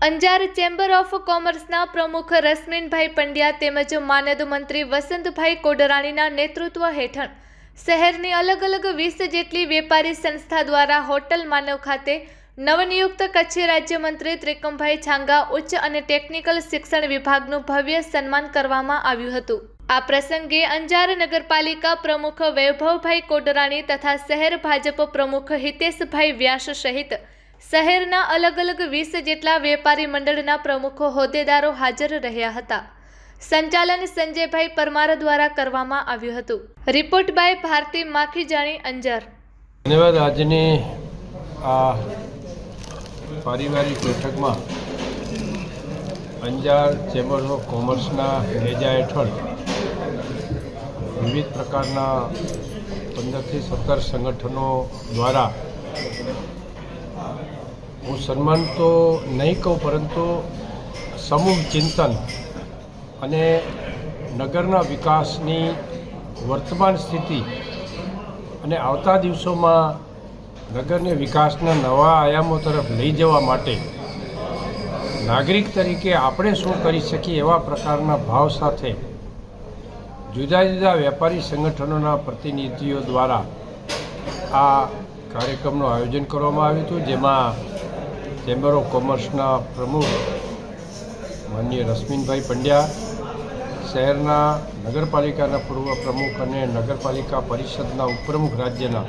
Anjar chamber of કોમર્સના પ્રમુખ રશ્મિનભાઈ પંડ્યા તેમજ માનદ મંત્રી વસંતભાઈ કોડરાણીના નેતૃત્વ હેઠળ શહેરની અલગ અલગ 20 જેટલી વેપારી સંસ્થા દ્વારા હોટલ માનવ ખાતે નવનિયુક્ત કચ્છી રાજ્યમંત્રી ત્રિકમભાઈ છાંગા ઉચ્ચ અને ટેકનિકલ શિક્ષણ વિભાગનું ભવ્ય સન્માન કરવામાં આવ્યું હતું। આ પ્રસંગે અંજાર નગરપાલિકા પ્રમુખ વૈભવભાઈ કોડરાણી તથા શહેર ભાજપ પ્રમુખ હિતેશભાઈ વ્યાસ સહિત શહેરના અલગ અલગ 20 જેટલા વેપારી મંડળના પ્રમુખો હોદ્દેદારો હાજર રહ્યા હતા। સંચાલન સંજયભાઈ પરમાર દ્વારા કરવામાં આવ્યું હતું। Report by Bharti Makhijani, Anjar. ધન્યવાદ। આજની આ પારિવારિક બેઠકમાં અંજાર ચેમ્બર ઓફ કોમર્સના નેજા હેઠળ વિવિધ પ્રકારના 15 થી 17 સંગઠનો દ્વારા હું સન્માન તો નહીં કહું, પરંતુ સમૂહ ચિંતન અને નગરના વિકાસની વર્તમાન સ્થિતિ અને આવતા દિવસોમાં નગરને વિકાસના નવા આયામો તરફ લઈ જવા માટે નાગરિક તરીકે આપણે શું કરી શકીએ એવા પ્રકારના ભાવ સાથે જુદા જુદા વેપારી સંગઠનોના પ્રતિનિધિઓ દ્વારા આ કાર્યક્રમનું આયોજન કરવામાં આવ્યું હતું, જેમાં ચેમ્બર ઓફ કોમર્સના પ્રમુખ માનનીય રશ્મિનભાઈ પંડ્યા, શહેરના નગરપાલિકાના પૂર્વ પ્રમુખ અને નગરપાલિકા પરિષદના ઉપપ્રમુખ રાજ્યના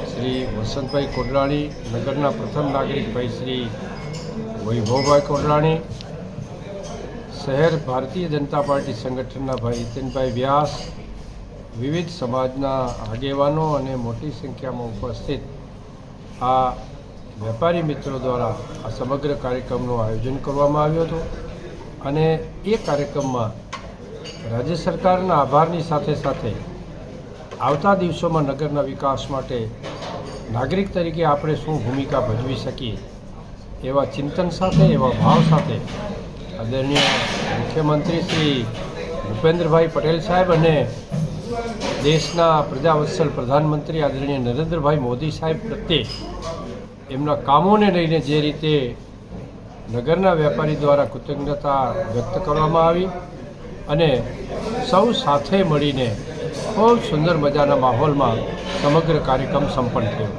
શ્રી વસંતભાઈ કોડરાણી, નગરના પ્રથમ નાગરિક ભાઈ શ્રી વૈભવભાઈ કોડરાણી, શહેર ભારતીય જનતા પાર્ટી સંગઠનના ભાઈ હિતેનભાઈ વ્યાસ, વિવિધ સમાજના આગેવાનો અને મોટી સંખ્યામાં ઉપસ્થિત આ વેપારી મિત્રો દ્વારા આ સમગ્ર કાર્યક્રમનું આયોજન કરવામાં આવ્યું હતું। અને એ કાર્યક્રમમાં રાજ્ય સરકારના આભારની સાથે સાથે આવતા દિવસોમાં નગરના વિકાસ માટે નાગરિક તરીકે આપણે શું ભૂમિકા ભજવી શકીએ એવા ચિંતન સાથે, એવા ભાવ સાથે આદરણીય મુખ્યમંત્રી શ્રી ભૂપેન્દ્રભાઈ પટેલ સાહેબ અને દેશના પ્રજાવત્સલ પ્રધાનમંત્રી આદરણીય નરેન્દ્રભાઈ મોદી સાહેબ પ્રત્યે એમના કામોને લઈને જે રીતે નગરના વેપારી દ્વારા કૃતજ્ઞતા વ્યક્ત કરવામાં આવી અને સૌ સાથે મળીને ખૂબ સુંદર મજાના માહોલમાં સમગ્ર કાર્યક્રમ સંપન્ન થયો।